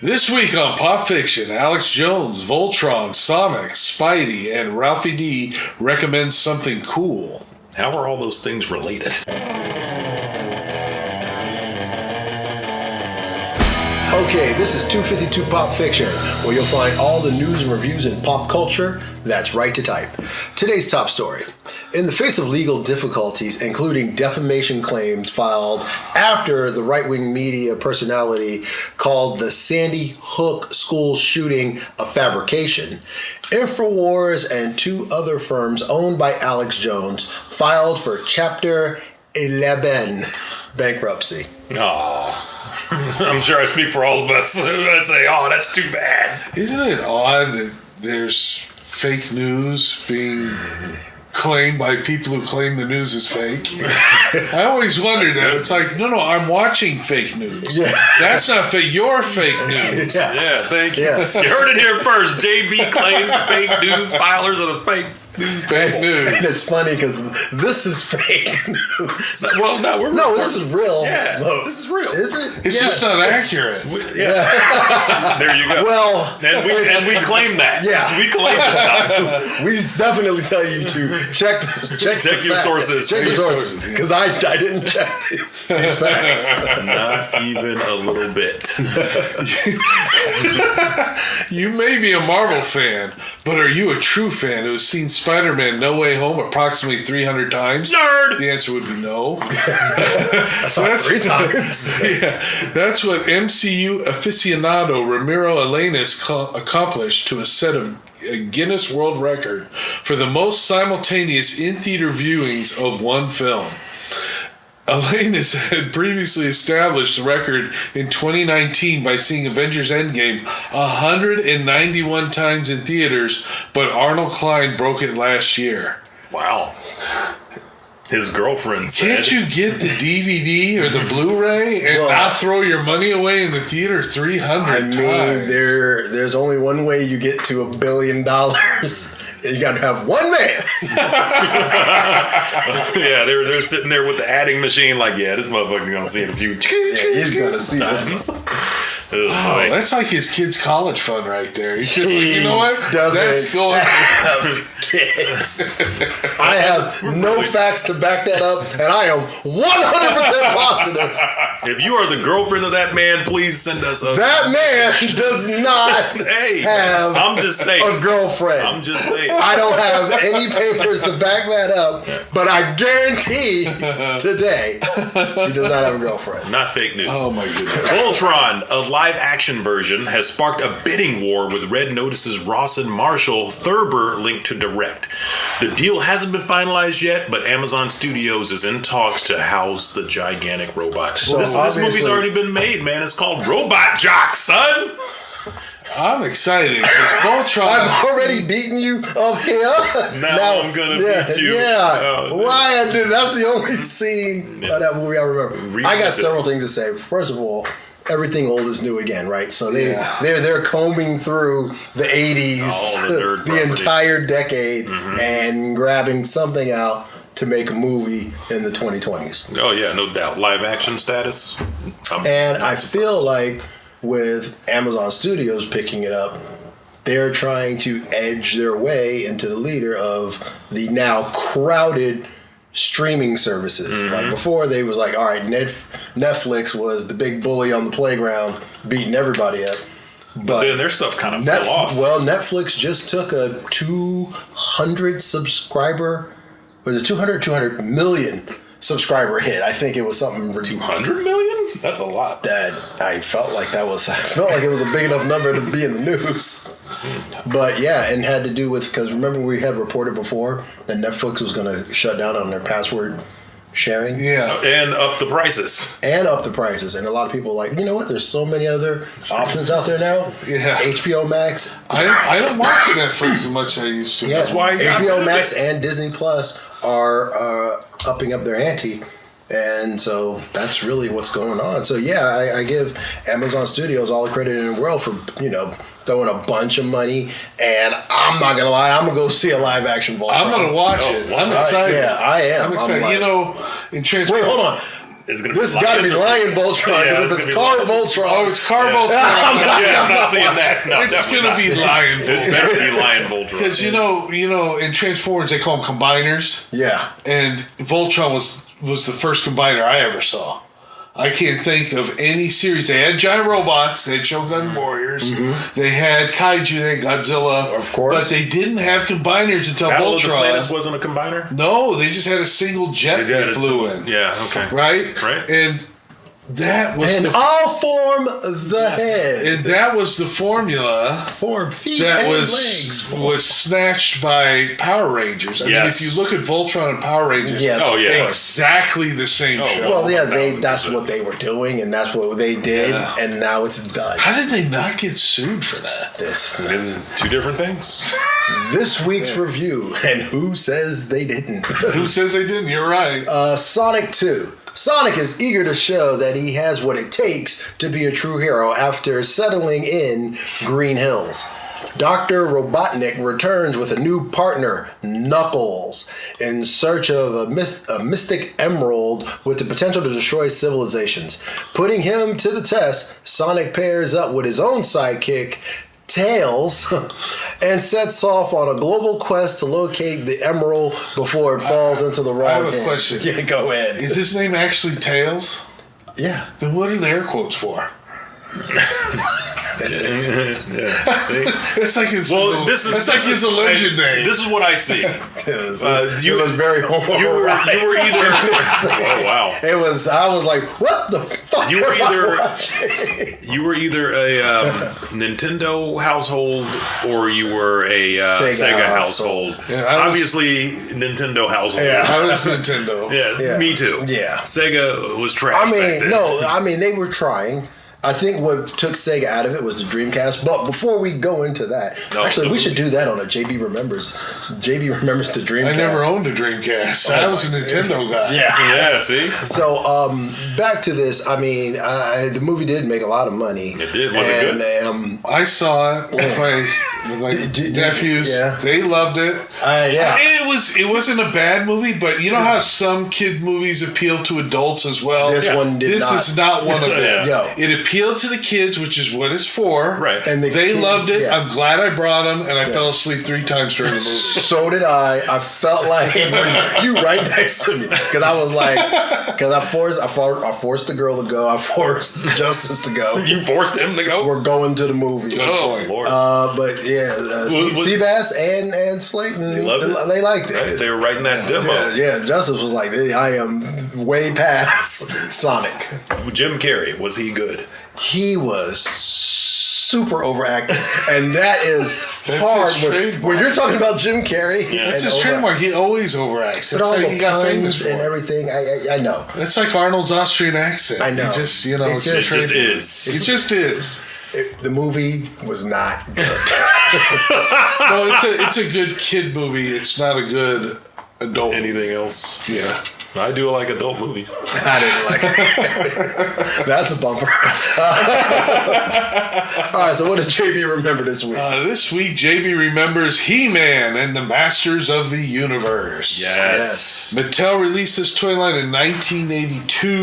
This week on Pop Fiction, Alex Jones, Voltron, Sonic, Spidey, and Ralphie D recommends something cool. How are all those things related? Okay, this is 252 Pop Fiction, where you'll find all the news and reviews in pop culture that's right to type. Today's top story. In the face of legal difficulties, including defamation claims filed after the right-wing media personality called the Sandy Hook school shooting a fabrication, Infowars and two other firms owned by Alex Jones filed for Chapter 11 bankruptcy. Aww. I'm sure I speak for all of us. I say, oh, that's too bad. Isn't it odd that there's fake news being claimed by people who claim the news is fake? I always wondered that. It's like, no, I'm watching fake news. Yeah. That's not fake. You're fake news. Yeah, thank you. Yes. You heard it here first. JB claims fake news filers are the fake news. Fake news. And it's funny because this is fake news. Well, no, this is real. Yeah, no, this is real. Is it? It's just not accurate. Yeah. There you go. Well, and we claim that. Yeah. We claim this. We definitely tell you to check your sources. Check your sources. Because I didn't check these facts. Not even a little bit. You may be a Marvel fan, but are you a true fan who has seen Spider-Man No Way Home approximately 300 times? Nerd! The answer would be no. That's 3 times. Yeah, that's what MCU aficionado Ramiro Alanis accomplished to a set of a Guinness World Record for the most simultaneous in-theater viewings of one film. Alanis had previously established the record in 2019 by seeing Avengers Endgame 191 times in theaters, but Arnold Klein broke it last year. Wow. His girlfriend said, "Can't you get the DVD or the Blu-ray and not throw your money away in the theater 300 times?" There's only one way you get to $1 billion. You got to have one man. Yeah, they're sitting there with the adding machine like, yeah, this motherfucker gonna see it a few. Yeah, he's gonna see this. Oh, that's like his kid's college fund right there. He's just like, you know what? That's going have kids. I have no facts to back that up, and I am 100% positive. If you are the girlfriend of that man, please send us a. That man does not have I'm just saying. a girlfriend. I'm just saying. I don't have any papers to back that up, but I guarantee today he does not have a girlfriend. Not fake news. Oh my goodness. Voltron, a live-action version, has sparked a bidding war with Red Notice's Ross and Marshall Thurber linked to direct. The deal hasn't been finalized yet, but Amazon Studios is in talks to house the gigantic robot. So this movie's already been made, man. It's called Robot Jock, son. I'm excited because Voltron. I've already beaten you up here. Now I'm gonna beat you. Yeah. Why I did? That's the only scene of that movie I remember. I got several things to say. First of all, everything old is new again, right? So they're combing through the 80s, the entire decade, and grabbing something out to make a movie in the 2020s. Oh yeah, no doubt. Live action status. And I feel like with Amazon Studios picking it up, they're trying to edge their way into the leader of the now crowded streaming services. Like before, they was like, all right, Netflix was the big bully on the playground, beating everybody up. But then their stuff kind of fell off. Well, Netflix just took a 200 subscriber, was it 200 million subscriber hit. I think it was something ridiculous. 200 million? That's a lot. That I felt like it was a big enough number to be in the news. But yeah, and had to do with, because remember we had reported before that Netflix was going to shut down on their password sharing. Yeah. And up the prices. And a lot of people are like, you know what? There's so many other options out there now. Yeah. HBO Max. I don't watch Netflix as much as I used to. Yeah. That's why HBO Max and Disney Plus are upping up their ante. And so that's really what's going on. So yeah, I give Amazon Studios all the credit in the world for, throwing a bunch of money. And I'm not going to lie, I'm going to go see a live action Voltron. I'm going to watch it. I'm excited. Yeah, I am. I'm excited. In Wait, hold on. Is it gonna This be has got to be Lion Voltron. Yeah, If it's it's gonna Car be Voltron. Oh, it's Car Voltron. Yeah, I'm not seeing that. No, It's definitely going to be not. Lion It Voltron. better be Lion Voltron. Because, you know, in Transformers, they call them combiners. Yeah. And Voltron was the first combiner I ever saw. I can't think of any series. They had giant robots. They had Shogun Warriors. They had Kaiju. They had Godzilla. Of course. But they didn't have combiners until Battle of the Planets Voltron. wasn't a combiner? No, they just had a single jet they flew in. Yeah, okay. Right? Right. And that was And all form the head. and that was the formula Form feet that and was legs. snatched by Power Rangers. I mean, Yes. if you look at Voltron and Power Rangers, Yes. Oh, yeah. exactly the same show. Well, yeah, 1000%. that's what they were doing, and that's what they did, Yeah. and now it's done. How did they not get sued for that? This Two different things. this week's review, and who says they didn't? Who says they didn't? You're right. Sonic 2. Sonic is eager to show that he has what it takes to be a true hero after settling in Green Hills. Dr. Robotnik returns with a new partner, Knuckles, in search of a mystic emerald with the potential to destroy civilizations. Putting him to the test, Sonic pairs up with his own sidekick, Tails, and sets off on a global quest to locate the emerald before it falls into the wrong I have a hands. question. Yeah, go ahead. Is his name actually Tails? Yeah. Then what are the air quotes for? Yeah, see? It's like it's this a legend name. This is what I see. It was very homoerotic. You were either. Oh wow! It was. I was like, "What the fuck?" You were am I either- watching? You were either a Nintendo household or you were a Sega household. Yeah, I was- Obviously, Nintendo household. Yeah. I was Nintendo. Yeah, me too. Yeah. Sega was trash. I back mean, then. no. I mean, they were trying. I think what took Sega out of it was the Dreamcast. But before we go into that, No, actually, the we should movie. do that on a JB Remembers. JB Remembers the Dreamcast. I never owned a Dreamcast. I was a Nintendo guy. Yeah. Yeah, see, So, back to this. I mean, the movie did make a lot of money. It did. Was it good? I saw it with my Did- nephews. yeah. They loved it. Yeah. It wasn't a bad movie, but you know how some kid movies appeal to adults as well. This one did This not. is not one of them. Yo. It appealed to the kids, which is what it's for. Right. And the They kid- loved it. yeah. I'm glad I brought them, and I fell asleep 3 times during the movie. So did I. I felt like you right next to me because I was like, because I forced the girl to go. I forced Justice to go. you forced him to go. We're going to the movie. Oh, Lord! But yeah, Seabass and Slayton, They loved it? they liked it. They were writing that demo. Yeah, Justice was like, I am way past Sonic. Jim Carrey, was he good? He was super overacting, and that is That's hard. his When trademark. you're talking about Jim Carrey, That's and his trademark. He always overacts. But That's all how the he got famous puns for and it. everything, I know. It's like Arnold's Austrian accent. I know. He just, It it's just his It just trademark. is. It just is. The movie was not good. No, it's a good kid movie. It's not a good adult. Anything else? Yeah. I do like adult movies. I didn't like it. That's a bumper. All right, so what does JB remember this week? This week, JB remembers He-Man and the Masters of the Universe. Yes. Mattel released this toy line in 1982.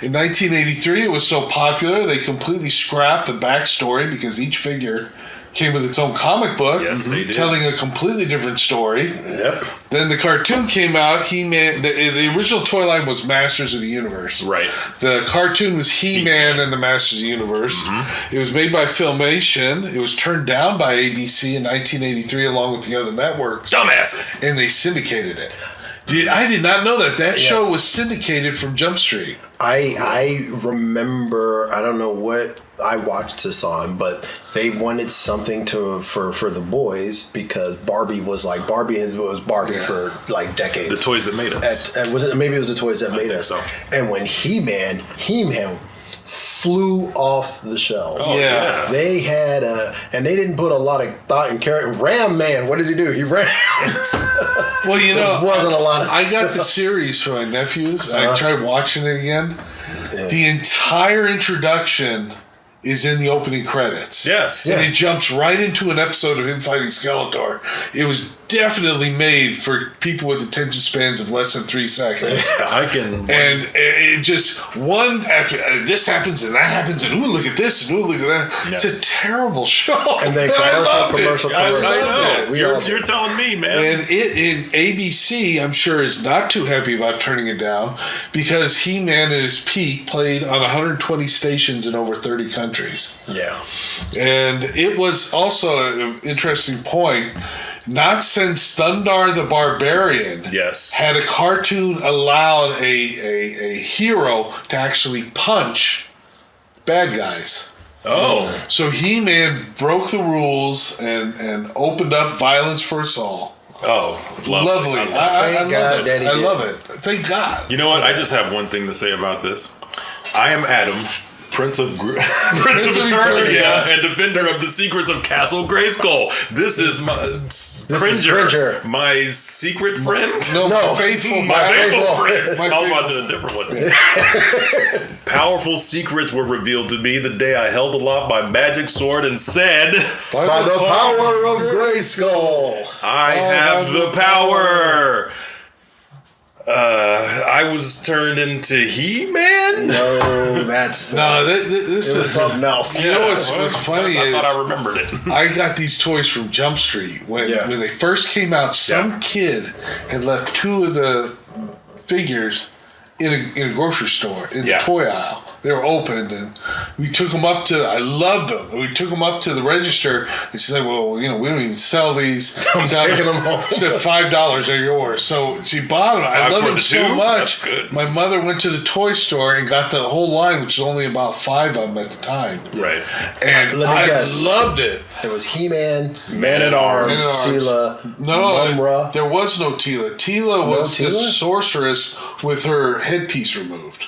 In 1983, it was so popular they completely scrapped the backstory because each figure came with its own comic book, Yes, they did. telling a completely different story. Yep. Then the cartoon came out. He-Man. The original toy line was Masters of the Universe. Right. The cartoon was He-Man and the Masters of the Universe. Mm-hmm. It was made by Filmation. It was turned down by ABC in 1983, along with the other networks, Dumbasses. and they syndicated it. I did not know that show was syndicated from Jump Street. I remember, I don't know what I watched this on, but they wanted something for the boys because Barbie was Barbie for like decades. The toys that made us. Maybe it was the toys that made think us. so. And when He-Man flew off the shelves. Oh, yeah. They had and they didn't put a lot of thought and care. Ram Man, what does he do? He rams. Well, There wasn't a lot of. I got the series for my nephews. I tried watching it again. The entire introduction is in the opening credits. Yes. And it jumps right into an episode of him fighting Skeletor. It was definitely made for people with attention spans of less than 3 seconds. And it just one after this happens and that happens and ooh, look at this and ooh, look at that. Yeah. It's a terrible show. And then commercial. I know. You're telling me, man. And ABC, I'm sure, is not too happy about turning it down because He-Man at his peak played on 120 stations in over 30 countries. Yeah. And it was also an interesting point. Not since Thundar the Barbarian had a cartoon allowed a hero to actually punch bad guys. Oh. So He-Man broke the rules and opened up violence for us all. Oh, lovely. I love it. Thank God. You know what? I just have one thing to say about this. I am Adam, Prince of Eternia and defender of the secrets of Castle Grayskull. This is Cringer, my secret friend. No, faithful. My faithful friend. I was watching a different one. Powerful secrets were revealed to me the day I held aloft my magic sword and said, "By the power of Grayskull, I have the power." I was turned into He-Man? No, that's... this is something else. You know what's funny I is... thought I remembered it. I got these toys from Jump Street. When they first came out, some kid had left 2 of the figures in a grocery store, in the toy aisle. They were open, and we took them up to... I loved them. And we took them up to the register, and she said, well, we don't even sell these. I'm taking them home. She said, $5, they're yours. So she bought them. I loved them so much. That's good. My mother went to the toy store and got the whole line, which was only about 5 of them at the time. Right. And I loved it. There was He-Man, Man-at-Arms, Teela, Mumra. There was no Teela. Teela was the sorceress with her headpiece removed.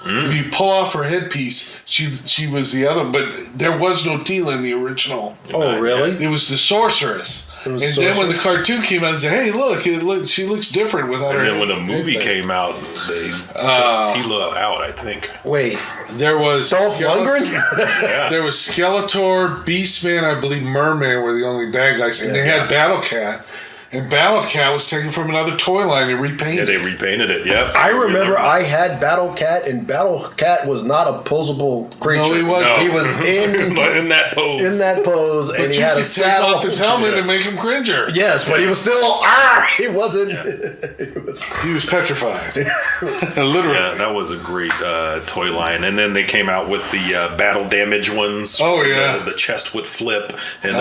If you pull off her headpiece, she was the other, but there was no Teela in the original. Oh, really? It was the sorceress. And then when the cartoon came out, they said, "Hey, look! She looks different without her." And then when the movie came out, they took Teela out. I think. Wait, there was Dolph Lundgren. There was Skeletor, Beastman, I believe Merman were the only bad guys, and they had Battle Cat. And Battle Cat was taken from another toy line and repainted. Yeah, they repainted it, yep. I remember I had Battle Cat, and Battle Cat was not a posable creature. No, he wasn't. No. He was in that pose. In that pose, but and he had a saddle. Take off his helmet and make him Cringer. Yes, but he was still... he wasn't... He was petrified. Literally. Yeah, that was a great toy line. And then they came out with the battle damage ones. Oh, yeah. The chest would flip, and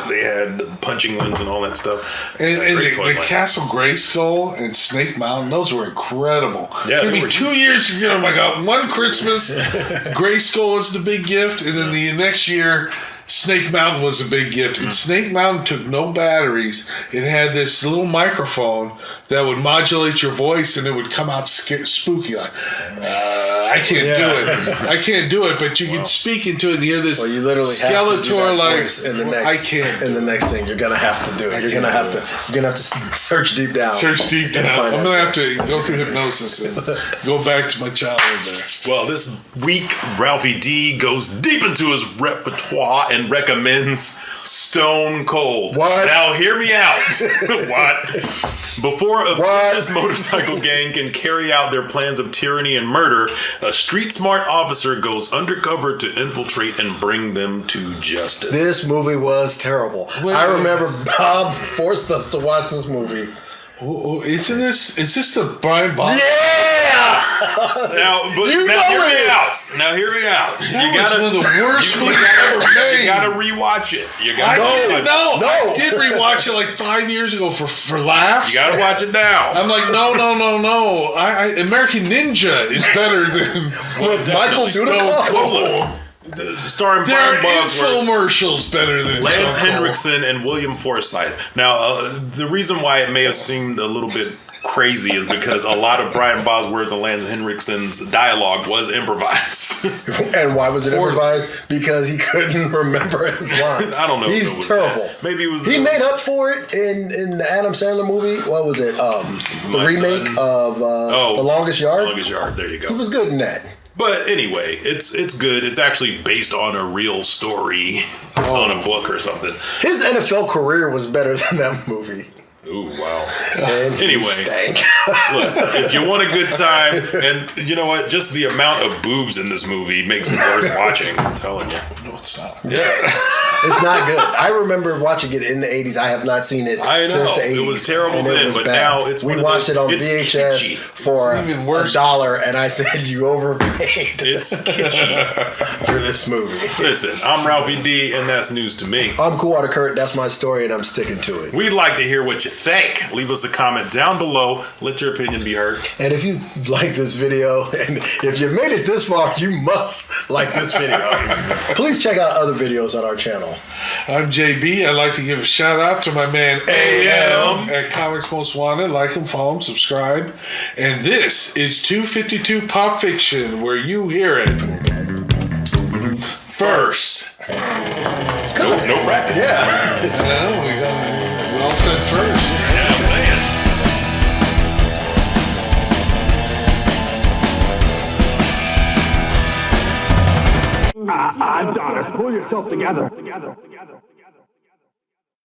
they had punching ones and all that stuff. And the Castle Grayskull and Snake Mountain, those were incredible. Yeah, maybe 2 years ago, I got one Christmas, Grayskull was the big gift, and then the next year, Snake Mountain was a big gift. And Snake Mountain took no batteries. It had this little microphone that would modulate your voice, and it would come out spooky. Like, I can't do it. I can't do it, but you can speak into it and hear this you literally Skeletor like in the next, I can't. In the next thing, you're gonna have to do it. You're gonna have to search deep down. Search deep down. I'm gonna have to go through hypnosis and go back to my childhood there. Well, this week Ralphie D goes deep into his repertoire and recommends Stone Cold. What? Now hear me out. What? Before a vicious motorcycle gang can carry out their plans of tyranny and murder, a street-smart officer goes undercover to infiltrate and bring them to justice. This movie was terrible. I remember Bob forced us to watch this movie. Is this the Brian Bob? Yeah! Now hear me out. Now hear me out. That was one of the worst movies ever made. You gotta rewatch it. I did rewatch it like 5 years ago for laughs. You gotta watch it now. I'm like, no. American Ninja is better than Michael Dudikoff. Starring Brian Bosworth. Infomercials better than Lance Henriksen and William Forsythe. Now, the reason why it may have seemed a little bit crazy is because a lot of Brian Bosworth and Lance Henriksen's dialogue was improvised. And why was it improvised? Because he couldn't remember his lines. I don't know. He's terrible. Maybe it was. He made up for it in the Adam Sandler movie. What was it? The remake of The Longest Yard. The Longest Yard. There you go. He was good in that. But anyway, it's good. It's actually based on a real story, on a book or something. His NFL career was better than that movie. Ooh, wow. And he Anyway. stank. Look, if you want a good time, and you know what, just the amount of boobs in this movie makes it worth watching. I'm telling you. No, it's not. Yeah. It's not good. I remember watching it in the 80s. I have not seen it I since know. the 80s. It was terrible and then, but now it's we one of watched those- it on it's VHS kitschy. for It's even worse. $1, and I said you overpaid It's kitschy. for this movie. Listen, I'm Ralphie D, and that's news to me. I'm Cool Water Kurt. That's my story, and I'm sticking to it. We'd like to hear what you think. Leave us a comment down below. Let your opinion be heard. And if you like this video, and if you made it this far, you must like this video. Please check out other videos on our channel. I'm JB. I'd like to give a shout out to my man AM at Comics Most Wanted. Like him, follow him, subscribe. And this is 252 Pop Fiction, where you hear it first. No brackets. Yeah. I know, we all said first. Yeah, I'm saying. Adonis, pull yourself together.